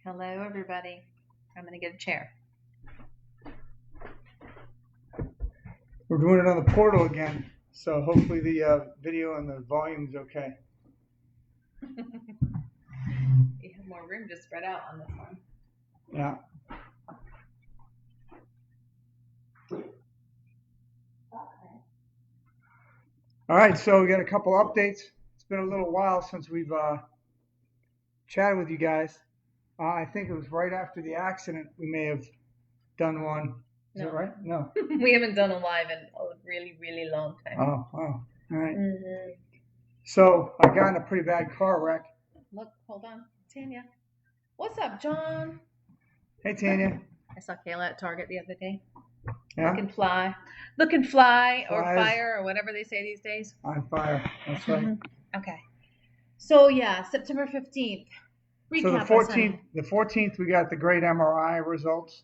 Hello, everybody. I'm going to get a chair. We're doing it on the portal again, so hopefully the video and the volume's okay. We have more room to spread out on this one. Yeah. All right, so we got a couple updates. It's been a little while since we've chatted with you guys. I think it was right after the accident we may have done one. Is that right? No. We haven't done a live in a really, really long time. Oh, wow. All right. So I got in a pretty bad car wreck. Look, hold on. Tanya. What's up, John? Hey, Tanya. I saw Kayla at Target the other day. Yeah? Looking fly. Looking fly or Flies. fire or whatever they say these days. On fire. That's right. Okay. So, yeah, September 15th. Recap So the us, 14th, honey. the 14th, we got the great MRI results,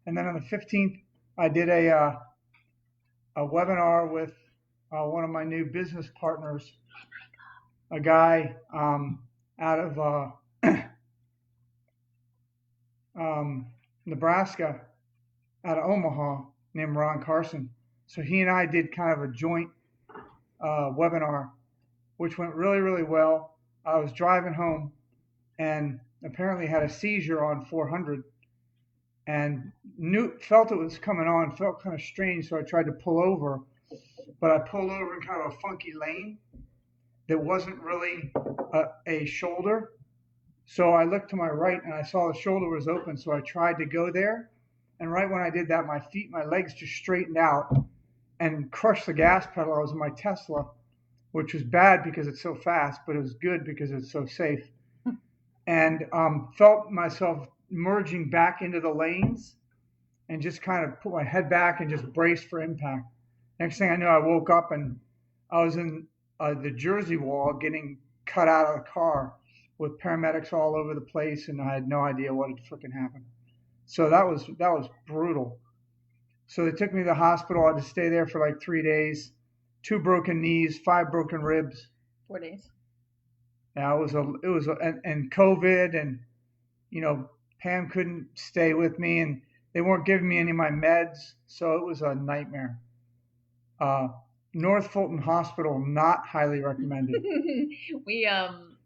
and then on the 15th, I did a webinar with one of my new business partners, a guy out of Nebraska, out of Omaha, named Ron Carson. So he and I did kind of a joint webinar, which went really, really well. I was driving home and apparently had a seizure on 400 and felt it was coming on, felt kind of strange, so I tried to pull over, but I pulled over in kind of a funky lane that wasn't really a shoulder. So I looked to my right and I saw the shoulder was open, so I tried to go there, and right when I did that, my legs just straightened out and crushed the gas pedal. I was in my Tesla, which was bad because it's so fast, but it was good because it's so safe. And felt myself merging back into the lanes and just kind of put my head back and just braced for impact. Next thing I knew, I woke up and I was in the Jersey wall getting cut out of the car with paramedics all over the place, and I had no idea what had freaking happened. So that was brutal. So they took me to the hospital. I had to stay there for like 3 days, 2 broken knees, 5 broken ribs. 4 days. Yeah, and COVID, and Pam couldn't stay with me, and they weren't giving me any of my meds, so it was a nightmare. North Fulton Hospital, not highly recommended. So we haven't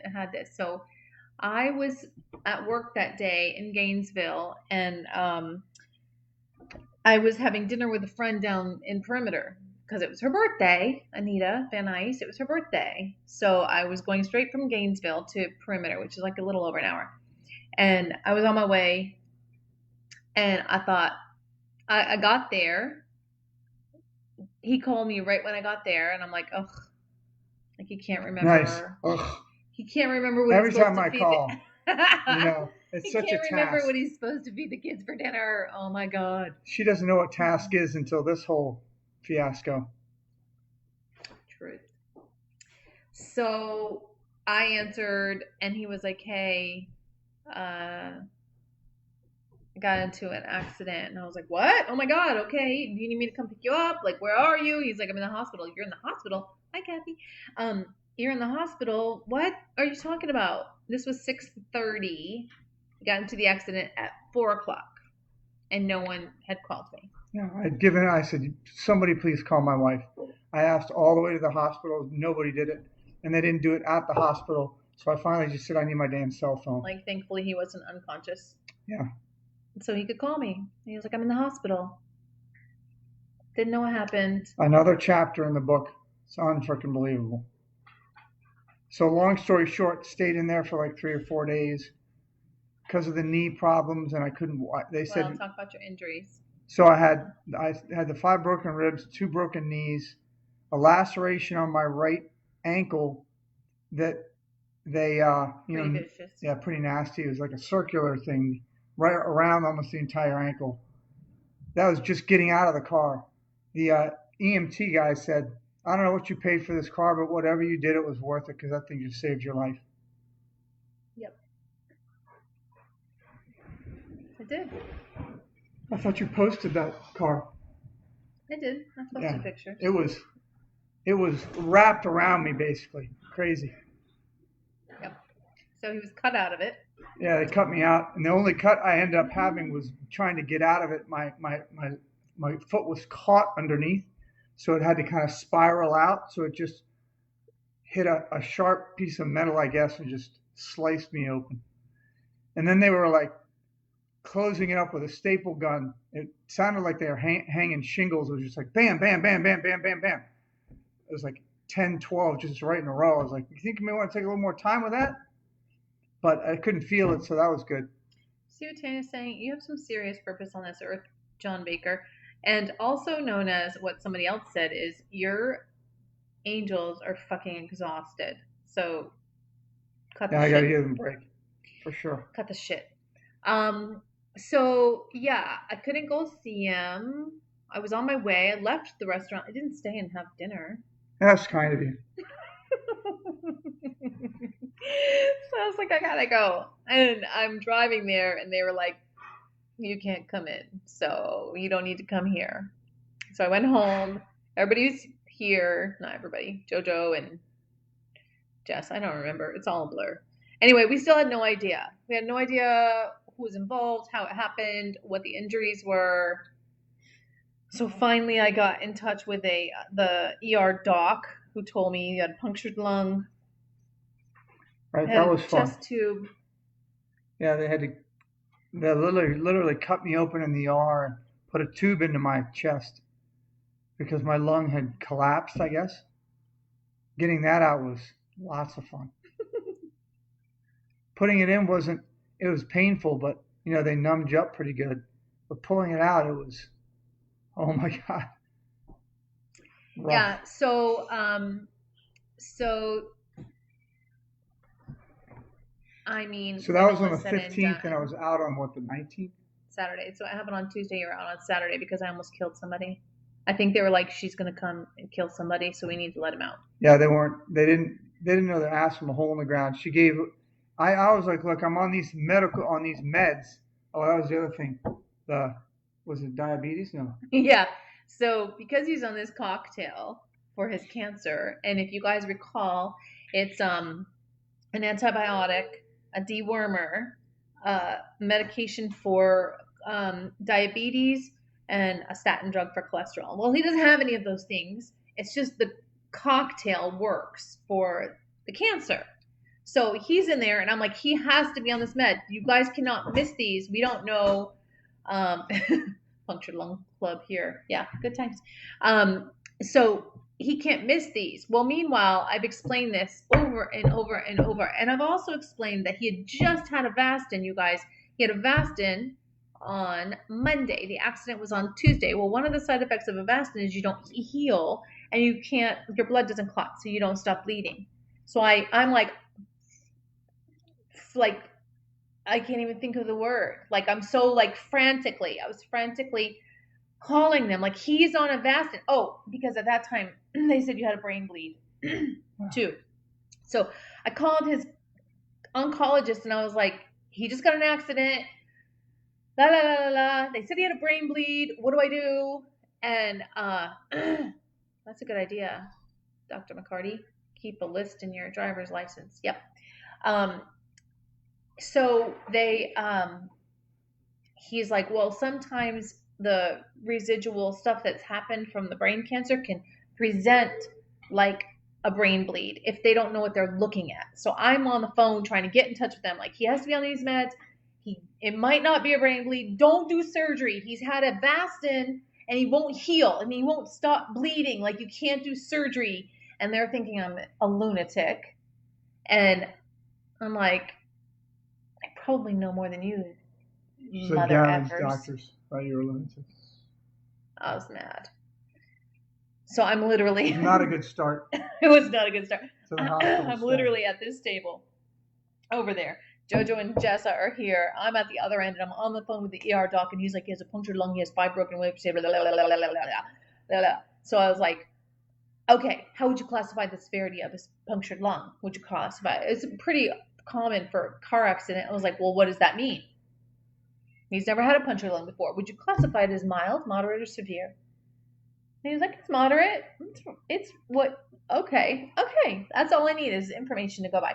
had this. So I was at work that day in Gainesville, and I was having dinner with a friend down in Perimeter because it was her birthday, Anita Van Ice. It was her birthday. So I was going straight from Gainesville to Perimeter, which is like a little over an hour. And I was on my way, and I thought, I got there. He called me right when I got there, and I'm like, ugh, like he can't remember. Nice. Ugh. He can't remember what Every he's supposed time to I call, it's he such a can't task. remember what he's supposed to feed the kids for dinner. Oh my God. She doesn't know what task is until this whole fiasco. Truth. So I answered, and he was like, hey, I got into an accident. And I was like, what? Oh my God, okay. Do you need me to come pick you up? Like, where are you? He's like, I'm in the hospital. You're in the hospital? Hi, Kathy. You're in the hospital. What are you talking about? This was 6:30. Got into the accident at 4 o'clock, and no one had called me. Yeah, I said, somebody please call my wife. I asked all the way to the hospital. Nobody did it. And they didn't do it at the hospital. So I finally just said, I need my damn cell phone. Like, thankfully, he wasn't unconscious. Yeah. So he could call me. And he was like, I'm in the hospital. Didn't know what happened. Another chapter in the book. It's unfreaking believable. So long story short, stayed in there for like 3 or 4 days because of the knee problems, and I couldn't. They said. Well, talk about your injuries. So I had the 5 broken ribs, 2 broken knees, a laceration on my right ankle that they Pretty vicious. Yeah, pretty nasty. It was like a circular thing right around almost the entire ankle. That was just getting out of the car. The EMT guy said, I don't know what you paid for this car, but whatever you did, it was worth it because that thing just saved your life. Yep. It did. I thought you posted that car. I did. I posted pictures. It was it was wrapped around me basically. Crazy. Yep. So he was cut out of it. Yeah, they cut me out, and the only cut I ended up having was trying to get out of it. My foot was caught underneath, so it had to kind of spiral out. So it just hit a sharp piece of metal, I guess, and just sliced me open. And then they were like closing it up with a staple gun. It sounded like they were hanging shingles. It was just like bam, bam, bam, bam, bam, bam, bam. It was like 10, 12 just right in a row. I was like, you think you may want to take a little more time with that? But I couldn't feel it, so that was good. See what Tanya's saying? You have some serious purpose on this earth, John Baker. And also known as what somebody else said is your angels are fucking exhausted. So cut Yeah, the I got to shit. give them a break for sure. Cut the shit. So yeah, I couldn't go see him. I was on my way. I left the restaurant. I didn't stay and have dinner. That's kind of you. So I was like, I gotta go. And I'm driving there, and they were like, you can't come in, so you don't need to come here. So I went home. Everybody's here. Not everybody. JoJo and Jess. I don't remember. It's all a blur. Anyway, we still had no idea. We had no idea who was involved, how it happened, what the injuries were. So finally, I got in touch with the ER doc who told me he had a punctured lung, Right, had that a was fun. chest tube. Yeah, they literally cut me open in the ER and put a tube into my chest because my lung had collapsed, I guess. Getting that out was lots of fun. Putting it in wasn't, it was painful, but they numbed you up pretty good. But pulling it out, it was, oh my God, rough. Yeah. So I mean, So that when was all on the is said and 15th, and I done, was out on what, the 19th? Saturday. So it happened on Tuesday. You're out on Saturday because I almost killed somebody. I think they were like, she's gonna come and kill somebody, so we need to let him out. Yeah, they didn't know their ass from a hole in the ground. I was like, look, I'm on these meds. Oh, that was the other thing. The, was it diabetes? No. Yeah. So because he's on this cocktail for his cancer, and if you guys recall, it's an antibiotic, a dewormer, medication for diabetes, and a statin drug for cholesterol. Well, he doesn't have any of those things. It's just the cocktail works for the cancer. So he's in there, and I'm like, he has to be on this med. You guys cannot miss these. We don't know. Um, Punctured Lung Club here. Yeah, good times. So he can't miss these. Well, meanwhile, I've explained this over and over and over. And I've also explained that he had just had a Avastin, you guys. He had a Avastin on Monday. The accident was on Tuesday. Well, one of the side effects of Avastin is you don't heal and your blood doesn't clot, so you don't stop bleeding. So I'm like I can't even think of the word. Like I was frantically calling them. Like he's on Avastin. Oh, because at that time they said you had a brain bleed too. So I called his oncologist and I was like, he just got an accident. La la la la la. They said he had a brain bleed. What do I do? And that's a good idea, Dr. McCarty. Keep a list in your driver's license. Yep. So he's like, well, sometimes the residual stuff that's happened from the brain cancer can present like a brain bleed if they don't know what they're looking at. So I'm on the phone trying to get in touch with them. Like, he has to be on these meds. It might not be a brain bleed. Don't do surgery. He's had a Avastin and he won't heal and he won't stop bleeding. Like, you can't do surgery. And they're thinking I'm a lunatic. And I'm like, I probably know more than you, So mother Gavin's effers. doctors thought you were lunatic. I was mad. So I'm literally. Not a good start. It was not a good start. To the hospital I'm stay. literally at this table over there. Jojo and Jessa are here. I'm at the other end, and I'm on the phone with the ER doc, and he's like, he has a punctured lung, he has 5 broken ribs, blah, blah, blah, blah, blah, blah, blah, blah. So I was like, okay, how would you classify the severity of his punctured lung? Would you classify it? It's pretty common for a car accident. I was like, well, what does that mean? He's never had a punctured lung before. Would you classify it as mild, moderate, or severe? he was like, it's moderate. It's what? Okay, okay. That's all I need is information to go by.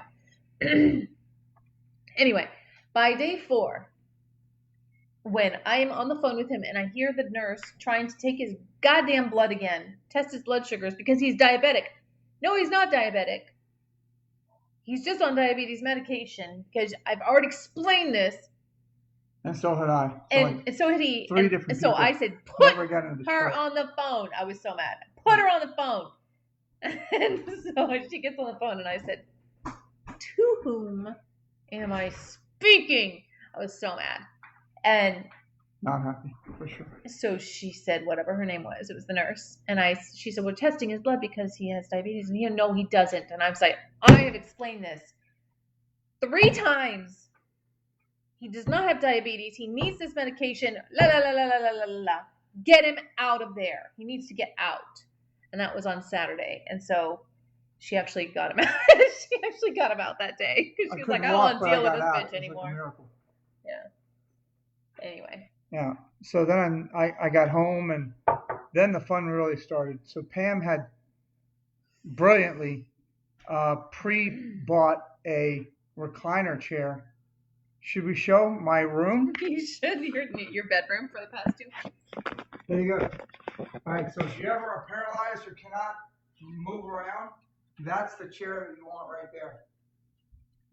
Anyway, by day 4, when I'm on the phone with him and I hear the nurse trying to take his goddamn blood again, test his blood sugars because he's diabetic. No, he's not diabetic. He's just on diabetes medication because I've already explained this. And so had I. And so had he. Three different so people I said, put never got into her trouble. on the phone. I was so mad. Put her on the phone. And so she gets on the phone and I said, to whom am I speaking? I was so mad. And not happy, for sure. So she said whatever her name was. It was the nurse. And she said, we're testing his blood because he has diabetes. And he, no, he doesn't. And I was like, I have explained this 3 times. He does not have diabetes. He needs this medication. La, la, la, la, la, la, la, la. Get him out of there. He needs to get out. And that was on Saturday. And so she actually got him out. She actually got him out that day. Because she was like, I don't want to deal with this bitch anymore. Yeah. Anyway. Yeah. So then I got home, and then the fun really started. So Pam had brilliantly pre-bought a recliner chair. Should we show my room? You should. Your bedroom for the past 2 weeks. There you go. All right. So if you ever are paralyzed or cannot move around, that's the chair that you want right there.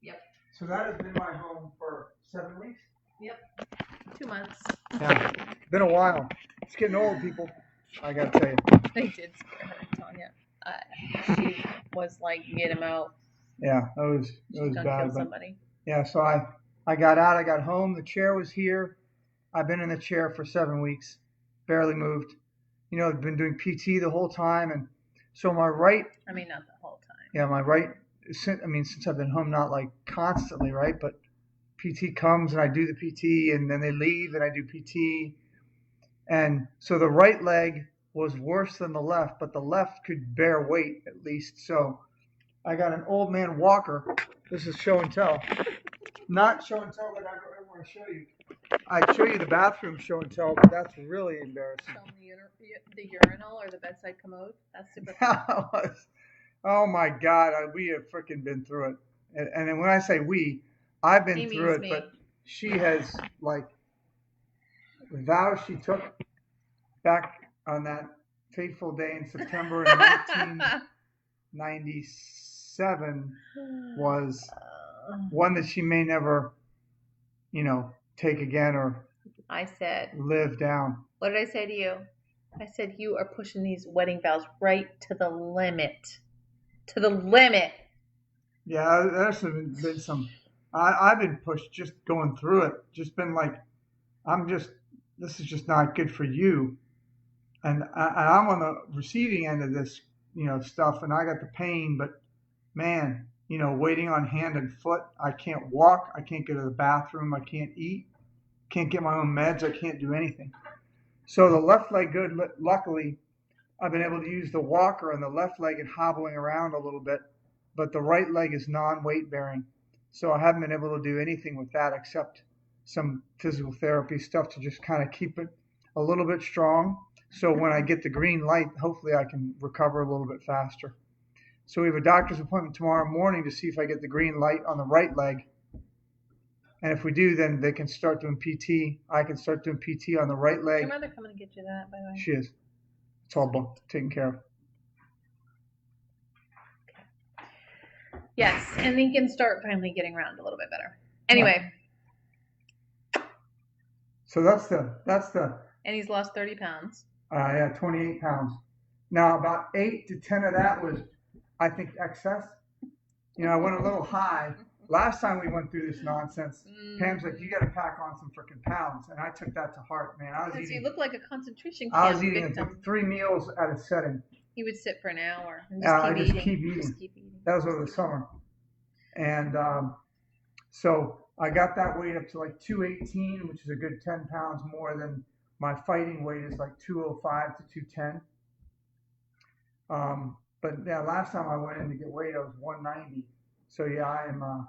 Yep. So that has been my home for 7 weeks. Yep. 2 months. Yeah. Been a while. It's getting old, people. I gotta tell you. They did scare her, Tanya. She was like, get him out. Yeah, it was bad. Kill somebody. Yeah, so I got out. I got home. The chair was here. I've been in the chair for 7 weeks. Barely moved. You know, I've been doing PT the whole time, and so my right. I mean, not the whole time. Yeah, my right. Since I've been home, not like constantly, right? But PT comes and I do the PT, and then they leave and I do PT. And so the right leg was worse than the left, but the left could bear weight at least. So I got an old man walker. This is show and tell. Not show and tell, but I want to show you. I'd show you the bathroom show and tell, but that's really embarrassing. Show me the urinal or the bedside commode. That's super cool. Oh my God, we have freaking been through it. And then when I say we, I've been through it, but she has, like, the vows she took back on that fateful day in September 1997 was one that she may never, take again or live down. What did I say to you? I said, you are pushing these wedding vows right to the limit. To the limit. Yeah, there's been some. I've been pushed just going through it. Just been like, this is just not good for you. And I'm on the receiving end of this, stuff, and I got the pain, but man, waiting on hand and foot. I can't walk. I can't go to the bathroom. I can't eat. Can't get my own meds. I can't do anything. So the left leg good. Luckily, I've been able to use the walker on the left leg and hobbling around a little bit, but the right leg is non-weight bearing. So I haven't been able to do anything with that except some physical therapy stuff to just kind of keep it a little bit strong. So when I get the green light, hopefully I can recover a little bit faster. So we have a doctor's appointment tomorrow morning to see if I get the green light on the right leg. And if we do, then they can start doing PT. I can start doing PT on the right leg. Is your mother coming to get you that, by the way? She is. It's all taken care of. Yes, and he can start finally getting around a little bit better. Anyway. Yeah. So that's the. And he's lost 30 pounds. 28 pounds. Now about 8 to 10 of that was, I think, excess. I went a little high. Last time we went through this nonsense, Pam's like, you got to pack on some freaking pounds. And I took that to heart, man. Because you look like a concentration camp I was eating victim. 3 meals at a setting. He would sit for an hour and just keep eating. That was over the summer. And so I got that weight up to like 218, which is a good 10 pounds more than my fighting weight is like 205 to 210. But yeah, last time I went in to get weight, I was 190. So yeah, I am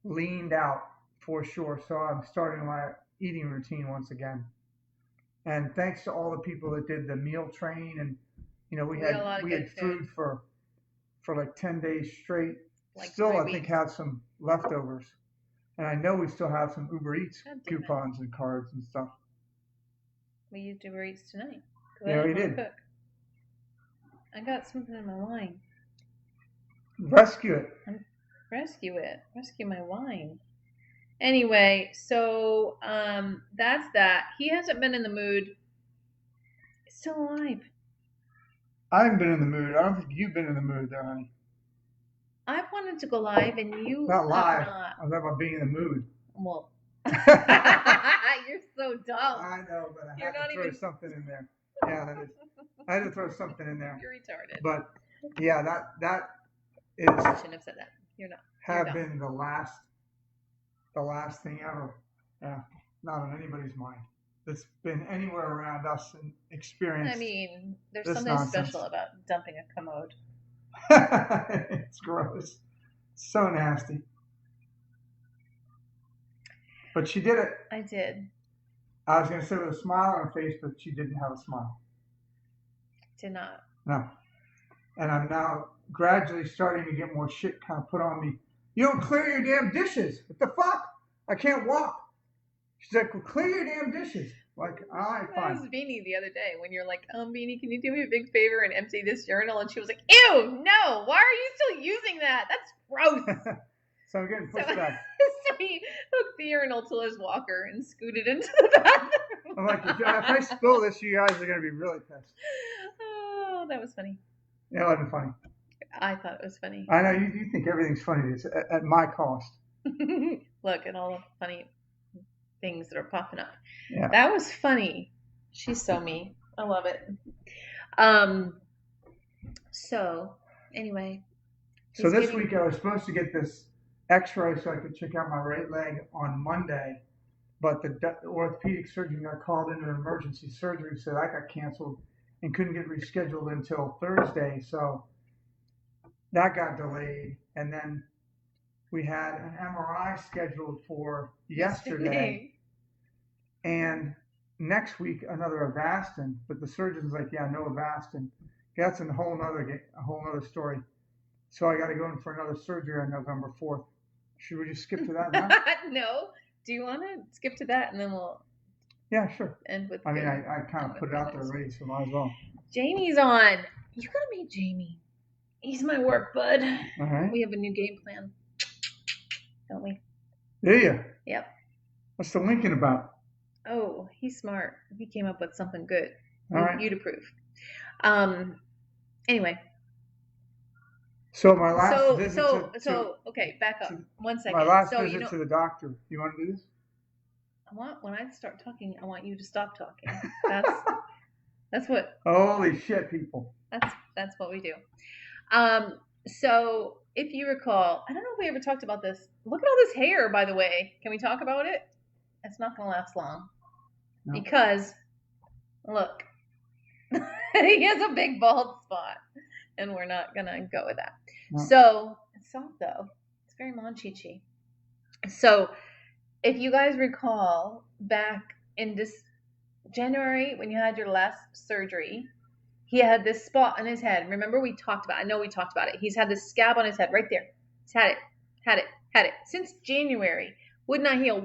leaned out for sure. So I'm starting my eating routine once again. And thanks to all the people that did the meal train, and we We got a had lot of we good had food. food for like 10 days straight. Like Still, 3 I think weeks. have some leftovers, and I know we still have some Uber Eats God damn it. coupons and cards and stuff. We used Uber Eats tonight. Because I Yeah, we didn't want to did. cook. I got something in my wine. Rescue it. Rescue it. Rescue my wine. Anyway, so that's that. He hasn't been in the mood. He's still alive. I haven't been in the mood. I don't think you've been in the mood, though, honey. I've wanted to go live, and you Not have live. not. I'm talking about being in the mood. Well, I you're so dumb. know, but I You're had not to throw even. something in there. Yeah, that is. I had to throw something in there. You're retarded. But yeah, that is I shouldn't have said that. You're not. have been the last thing ever. Yeah, not on anybody's mind. That's been anywhere around us and experienced. I mean, there's this something nonsense. special about dumping a commode. It's gross. So nasty. But she did it. I did. I was going to say with a smile on her face, but she didn't have a smile. Did not. No. And I'm now gradually starting to get more shit kind of put on me. You don't clear your damn dishes. What the fuck? I can't walk. She's like, well, clear your damn dishes. Like, all right, I fine. asked Beanie the other day when you're like, Beanie, can you do me a big favor and empty this urinal? And she was like, ew, no, why are you still using that? That's gross. So I'm getting pushed back. So he hooked the urinal to his walker and scooted into the bathroom. I'm like, if I spill this, you guys are going to be really pissed. Oh, that was funny. Yeah, it wasn't funny. I thought it was funny. I know, you think everything's funny at my cost. Look at all the funny things that are popping up. Yeah. That was funny. She's so mean. I love it. So, anyway. So this week I was supposed to get this x-ray so I could check out my right leg on Monday, but the orthopedic surgeon got called into an emergency surgery, so that got canceled and couldn't get rescheduled until Thursday, so that got delayed. And then we had an MRI scheduled for yesterday. And next week another Avastin, but the surgeon's like, yeah, no Avastin. That's a whole nother story. So I got to go in for another surgery on November 4th. Should we just skip to that now? No. Do you want to skip to that and then we'll? Yeah, sure. End with. I mean, I kind of put it out there already, so might as well. Jamie's on. You gotta meet Jamie. He's my work bud. All right. We have a new game plan, don't we? Do you? Yep. What's the Lincoln about? Oh, he's smart. He came up with something good. All right. You'd approve. Anyway. So my last visit okay, back up 1 second. My last visit to the doctor. You want to do this? When I start talking, I want you to stop talking. That's what. Holy shit, people. That's what we do. So if you recall, I don't know if we ever talked about this. Look at all this hair, by the way. Can we talk about it? It's not going to last long. No. Because, look, he has a big bald spot, and we're not going to go with that. No. So, it's soft, though. It's very Monchichi. So, if you guys recall, back in this January, when you had your last surgery, he had this spot on his head. Remember, we talked about it. He's had this scab on his head right there. He's had it since January. Would not heal.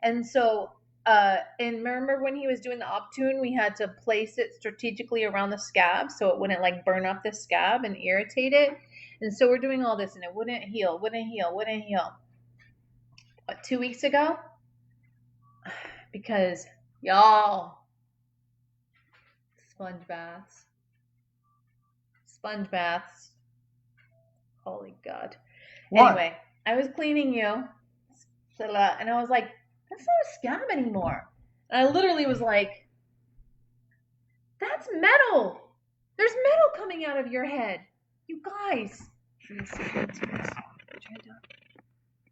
And so, and remember when he was doing the Optune, we had to place it strategically around the scab so it wouldn't like burn up the scab and irritate it. And so we're doing all this and it wouldn't heal. What, 2 weeks ago? Because, y'all, sponge baths. Holy God. What? Anyway, I was cleaning you, and I was like, that's not a scab anymore. And I literally was like, that's metal. There's metal coming out of your head. You guys.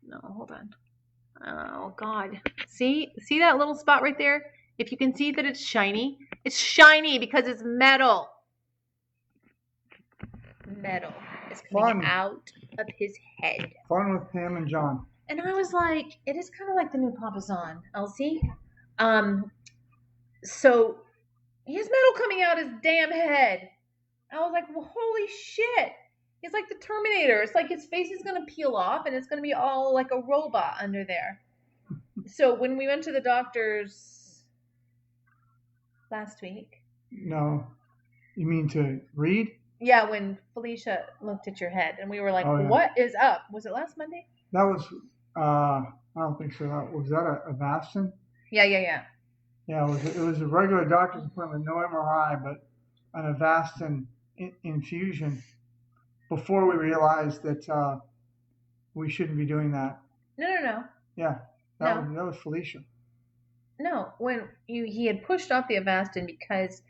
No, hold on. Oh, God. See that little spot right there? If you can see that it's shiny because it's metal. Metal is coming out of his head. Fun with Pam and John. And I was like, it is kind of like the new Papasan, Elsie. So he has metal coming out his damn head. I was like, well, holy shit. He's like the Terminator. It's like his face is gonna peel off and it's gonna be all like a robot under there. So when we went to the doctor's last week, No, you mean to read? yeah, when Felicia looked at your head and we were like, Oh yeah, what is up? Was it last Monday? that was. I don't think so. Was that a Avastin? Yeah, yeah, yeah. Yeah, it was a regular doctor's appointment, no MRI, but an Avastin infusion. Before we realized that we shouldn't be doing that. No, no, no. Yeah, No. that was Felicia. No. When he had pushed off the Avastin because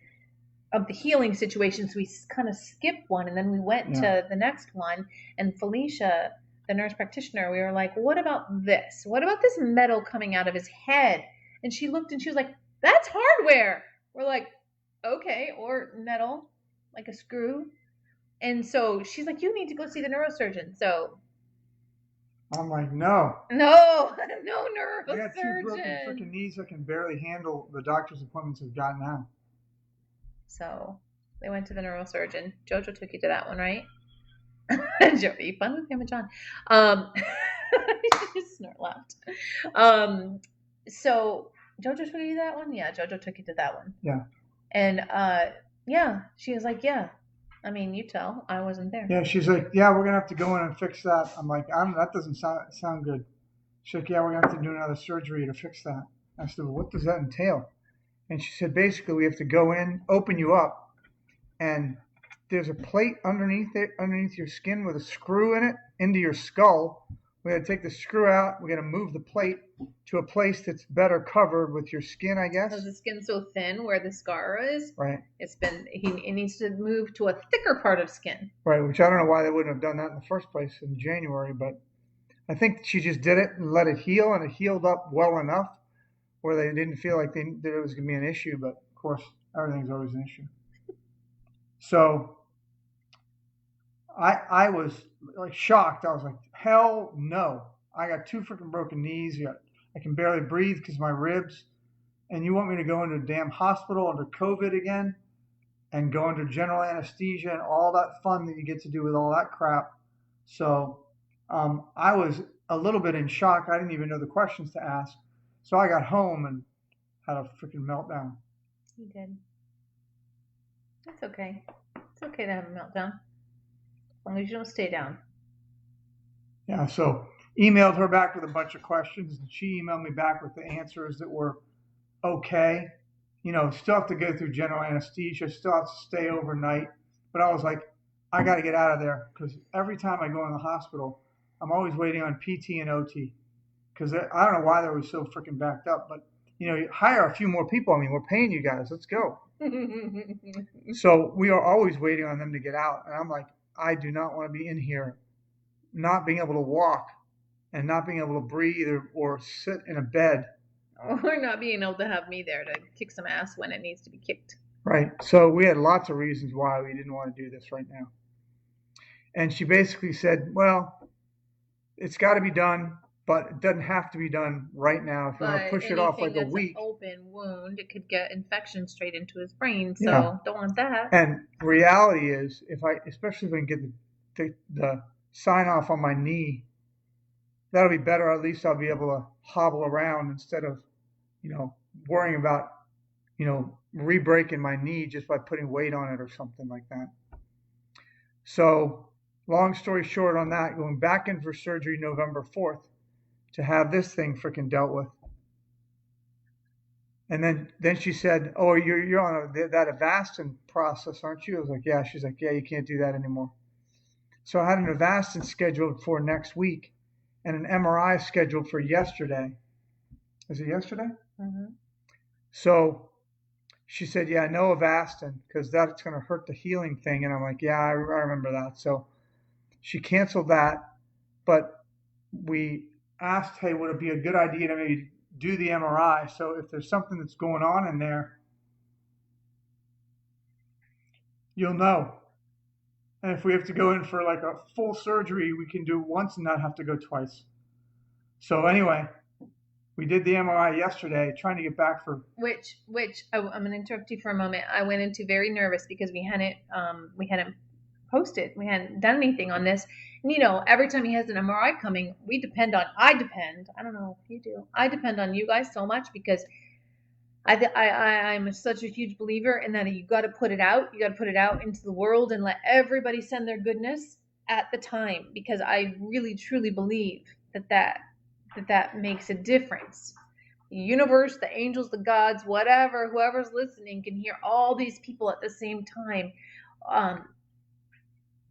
of the healing situations, we kind of skipped one and then we went Yeah. to the next one. And Felicia, the nurse practitioner, we were like, what about this? What about this metal coming out of his head? And she looked and she was like, that's hardware. We're like, okay, or metal, like a screw. And so she's like, you need to go see the neurosurgeon. So, I'm like, no. no, no I got two broken neurosurgeon. freaking knees. I can barely handle the doctor's appointments I've got now. So they went to the neurosurgeon. Jojo took you to that one, right? Jody, fun with him and John. Snort laughed. So Jojo took you to that one? Yeah, Jojo took you to that one. Yeah. And yeah, she was like, yeah. I mean, you tell. I wasn't there. Yeah, she's like, yeah, we're gonna have to go in and fix that. I'm like, that doesn't sound good. She's like, yeah, we're gonna have to do another surgery to fix that. I said, well, what does that entail? And she said, basically, we have to go in, open you up, and there's a plate underneath your skin with a screw in it into your skull. We got to take the screw out. We got to move the plate to a place that's better covered with your skin, I guess. Because the skin's so thin where the scar is. Right. It needs to move to a thicker part of skin. Right, which I don't know why they wouldn't have done that in the first place in January, but I think she just did it and let it heal, and it healed up well enough where they didn't feel like that it was going to be an issue. But of course, everything's always an issue. So I was like shocked. I was like, hell no! I got two freaking broken knees. I can barely breathe because of my ribs, and you want me to go into a damn hospital under COVID again, and go under general anesthesia and all that fun that you get to do with all that crap. So I was a little bit in shock. I didn't even know the questions to ask. So I got home and had a freaking meltdown. You did. That's okay. It's okay to have a meltdown. As long as you don't stay down. Yeah, so emailed her back with a bunch of questions, and she emailed me back with the answers that were okay. Still have to go through general anesthesia, still have to stay overnight. But I was like, I got to get out of there because every time I go in the hospital, I'm always waiting on PT and OT because I don't know why they were so freaking backed up. But, you hire a few more people. I mean, we're paying you guys. Let's go. So we are always waiting on them to get out. And I'm like, I do not want to be in here not being able to walk and not being able to breathe or sit in a bed. Or not being able to have me there to kick some ass when it needs to be kicked. Right. So we had lots of reasons why we didn't want to do this right now. And she basically said, well, it's got to be done, but it doesn't have to be done right now. If you want to push it off like a week. An open wound, it could get infection straight into his brain. So Yeah. don't want that. And reality is, especially if I can get the sign off on my knee, that'll be better. At least I'll be able to hobble around instead of, worrying about, re-breaking my knee just by putting weight on it or something like that. So, long story short on that, going back in for surgery November 4th to have this thing freaking dealt with. And then she said, oh, you're on that Avastin process, aren't you? I was like, yeah. She's like, yeah, you can't do that anymore. So I had an Avastin scheduled for next week and an MRI scheduled for yesterday. Is it yesterday? Mm-hmm. So she said, yeah, no Avastin because that's going to hurt the healing thing. And I'm like, yeah, I remember that. So she canceled that. But we asked, hey, would it be a good idea to maybe do the MRI? So if there's something that's going on in there, you'll know. And if we have to go in for like a full surgery, we can do once and not have to go twice. So anyway, We did the MRI yesterday, trying to get back for. Which I'm gonna interrupt you for a moment. I went into very nervous because we hadn't posted, we hadn't done anything on this. And every time he has an MRI coming, I depend. I don't know if you do. I depend on you guys so much because I'm such a huge believer in that you got to put it out. You got to put it out into the world and let everybody send their goodness at the time because I really truly believe that makes a difference. The universe, the angels, the gods, whatever, whoever's listening can hear all these people at the same time,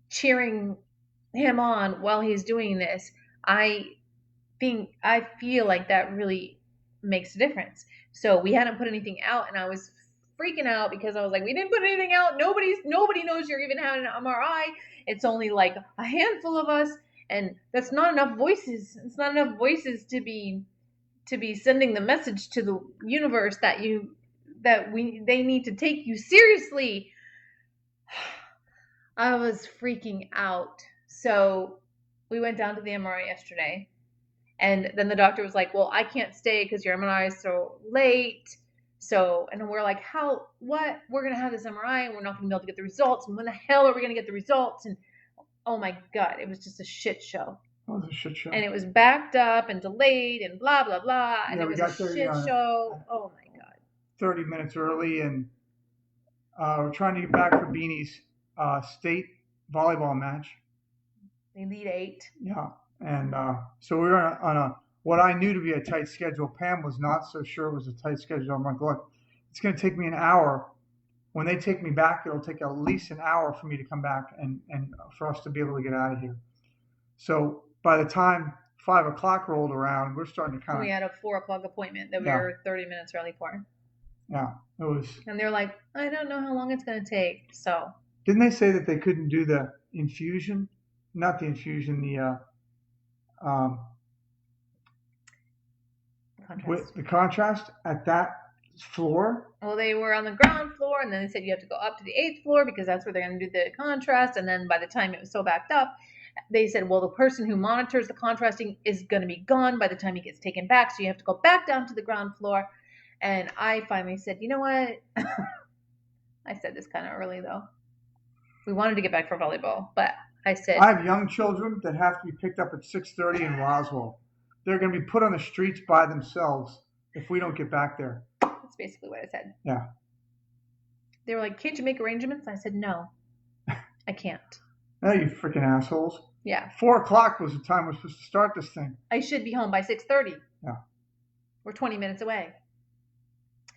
cheering him on while he's doing this. I feel like that really makes a difference. So we hadn't put anything out, and I was freaking out because I was like, we didn't put anything out. Nobody knows you're even having an MRI. It's only like a handful of us, and that's not enough voices. It's not enough voices to be sending the message to the universe that they need to take you seriously. I was freaking out. So we went down to the MRI yesterday. And then the doctor was like, well, I can't stay because your MRI is so late. And we're like, what? We're going to have this MRI and we're not going to be able to get the results. And when the hell are we going to get the results? And oh my God, it was just a shit show. It was a shit show. And it was backed up and delayed and blah, blah, blah. And it was a shit show. Oh my God. 30 minutes early. And we're trying to get back for Beanie's state volleyball match. Elite Eight. Yeah. And so we were on what I knew to be a tight schedule. Pam was not so sure it was a tight schedule. I'm like, look, it's going to take me an hour. When they take me back, it'll take at least an hour for me to come back and for us to be able to get out of here. So by the time 5 o'clock rolled around, we're starting to kind of. We had a 4 o'clock appointment that we were 30 minutes early for. Yeah, it was. And they're like, I don't know how long it's going to take. So. Didn't they say that they couldn't do the infusion? Not the infusion, the contrast at that floor? Well, they were on the ground floor, and then they said you have to go up to the 8th floor because that's where they're going to do the contrast. And then by the time it was so backed up, they said, well, the person who monitors the contrasting is going to be gone by the time he gets taken back, so you have to go back down to the ground floor. And I finally said, you know what? I said this kind of early, though. We wanted to get back for volleyball, but I said, I have young children that have to be picked up at 6:30 in Roswell. They're going to be put on the streets by themselves if we don't get back there. That's basically what I said. Yeah. They were like, can't you make arrangements? I said, no, I can't. No, you freaking assholes. Yeah. 4 o'clock was the time we're supposed to start this thing. I should be home by 6:30. Yeah. We're 20 minutes away.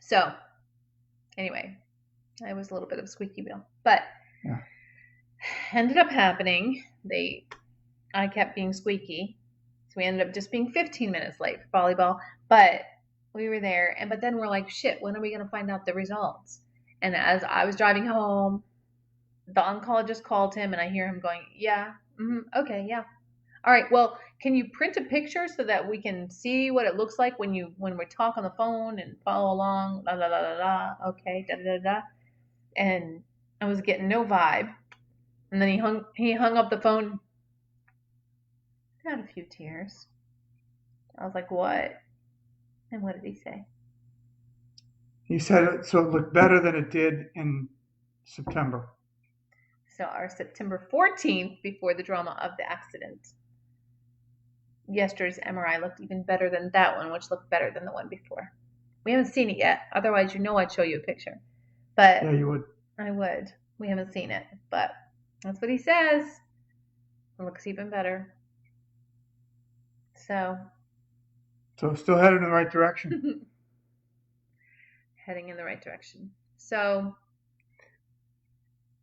So, anyway, I was a little bit of a squeaky wheel. But yeah. Ended up happening. I kept being squeaky. So we ended up just being 15 minutes late for volleyball. But we were there. But then we're like, shit, when are we going to find out the results? And as I was driving home, the oncologist called him, and I hear him going, yeah, okay, yeah. All right, well, can you print a picture so that we can see what it looks like when we talk on the phone and follow along? La la la la la. Okay, da da da da. And I was getting no vibe. And then he hung up the phone. Had a few tears. I was like, what? And what did he say? He said it so it looked better than it did in September. So our September 14th, before the drama of the accident, yesterday's MRI looked even better than that one, which looked better than the one before. We haven't seen it yet. Otherwise, I'd show you a picture. But yeah, you would. I would. We haven't seen it, but that's what he says. It looks even better. So still headed in the right direction. Heading in the right direction. So.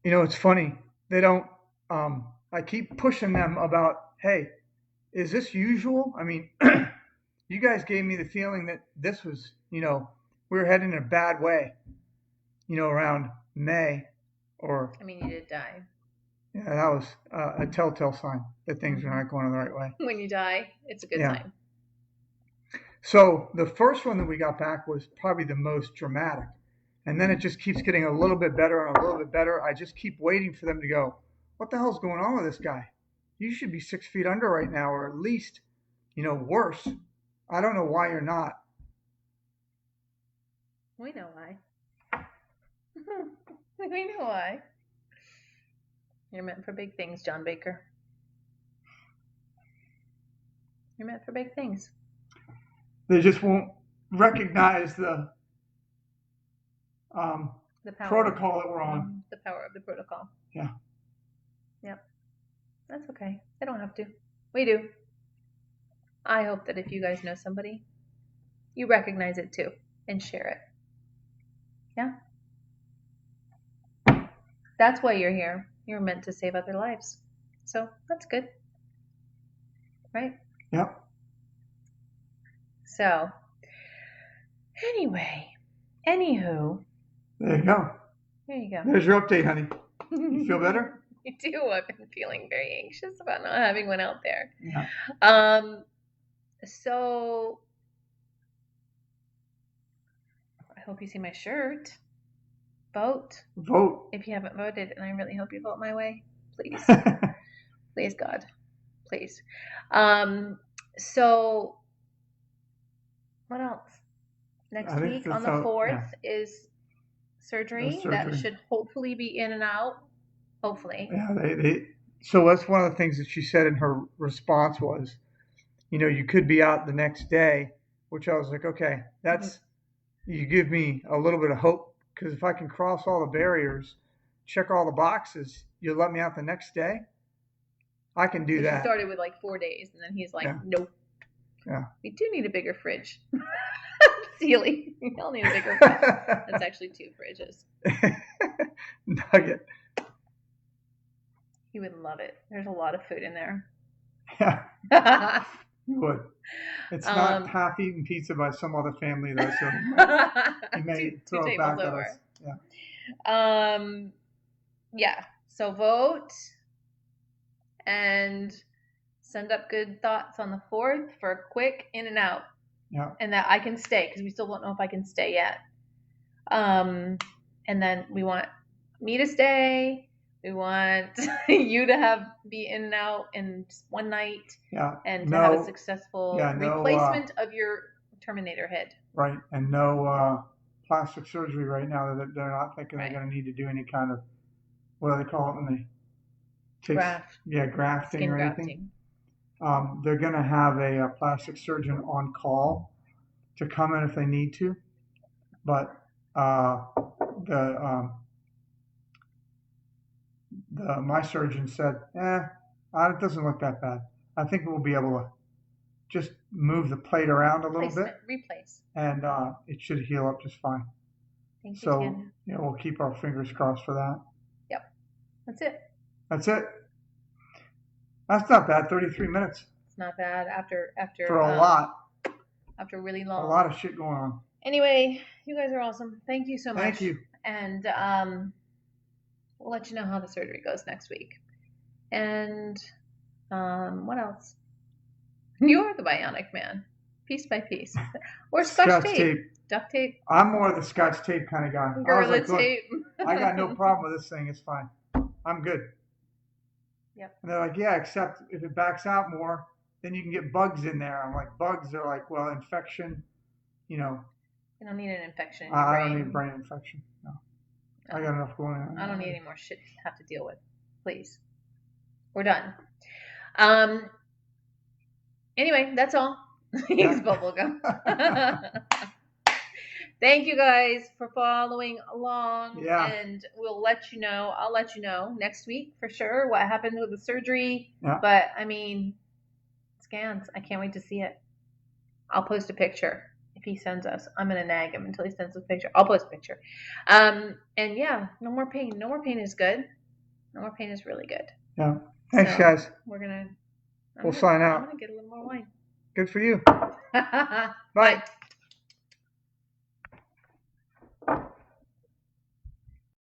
It's funny. They don't, I keep pushing them about, hey, is this usual? I mean, you guys gave me the feeling that this was, we were heading in a bad way, around May or. I mean, you did die. Yeah, that was a telltale sign that things are not going the right way. When you die, it's a good sign. So the first one that we got back was probably the most dramatic. And then it just keeps getting a little bit better and a little bit better. I just keep waiting for them to go, what the hell's going on with this guy? You should be 6 feet under right now, or at least, worse. I don't know why you're not. We know why. We know why. You're meant for big things, John Baker. You're meant for big things. They just won't recognize the protocol that we're on. The power of the protocol. Yeah. Yep. That's okay. They don't have to. We do. I hope that if you guys know somebody, you recognize it too and share it. Yeah. That's why you're here. You're meant to save other lives. So that's good. Right? Yep. So, anyway, anywho. There you go. There you go. There's your update, honey. You feel better? I do. I've been feeling very anxious about not having one out there. Yeah. So I hope you see my shirt. Vote. Vote. If you haven't voted, and I really hope you vote my way, please. Please, God. Please. So what else? Next week on the 4th is surgery. That should hopefully be in and out. Hopefully. Yeah, so that's one of the things that she said in her response was, you could be out the next day, which I was like, okay, you give me a little bit of hope, because if I can cross all the barriers, check all the boxes, you'll let me out the next day. I can do that. He started with like 4 days, and then he's like, nope. Yeah. We do need a bigger fridge. Silly. We all need a bigger fridge. That's actually 2 fridges. Nugget. He would love it. There's a lot of food in there. Yeah. You would. It's not half-eaten pizza by some other family, though, so he may throw it back at us. Yeah. Yeah. So vote and send up good thoughts on the 4th for a quick in and out. Yeah. And that I can stay, because we still don't know if I can stay yet. And then we want me to stay. We want you to be in and out in one night. Yeah. And to have a successful replacement of your Terminator head. Right. And no plastic surgery right now. They're not thinking they're going to need to do any kind of, what do they call it when they take grafting Skin or anything. They're going to have a plastic surgeon on call to come in if they need to. But my surgeon said, it doesn't look that bad. I think we'll be able to just move the plate around a little bit. Replace. And it should heal up just fine. Thank you, so, Tanya. we'll keep our fingers crossed for that. Yep. That's it. That's not bad. 33 minutes. It's not bad after for a lot. After really long. A lot of shit going on. Anyway, you guys are awesome. Thank you so much. Thank you. And we'll let you know how the surgery goes next week. And what else? You are the bionic man, piece by piece, or scotch tape, duct tape. I'm more of the scotch tape kind of guy. Gorilla tape. I got no problem with this thing. It's fine. I'm good. Yep. And they're like, yeah, except if it backs out more, then you can get bugs in there. I'm like, bugs are like, well, infection, You don't need an infection in your I brain. don't need brain infection. No. I got enough going on. I don't need any more shit to have to deal with. Please. We're done. Anyway, that's all. He's bubblegum. Thank you guys for following along. Yeah. And I'll let you know next week for sure what happened with the surgery. Yeah. But scans. I can't wait to see it. I'll post a picture if he sends us. I'm gonna nag him until he sends us a picture. I'll post a picture. And yeah, no more pain. No more pain is good. No more pain is really good. Yeah. Thanks, guys. We'll sign out. I'm gonna get a little more wine. Good for you. Bye.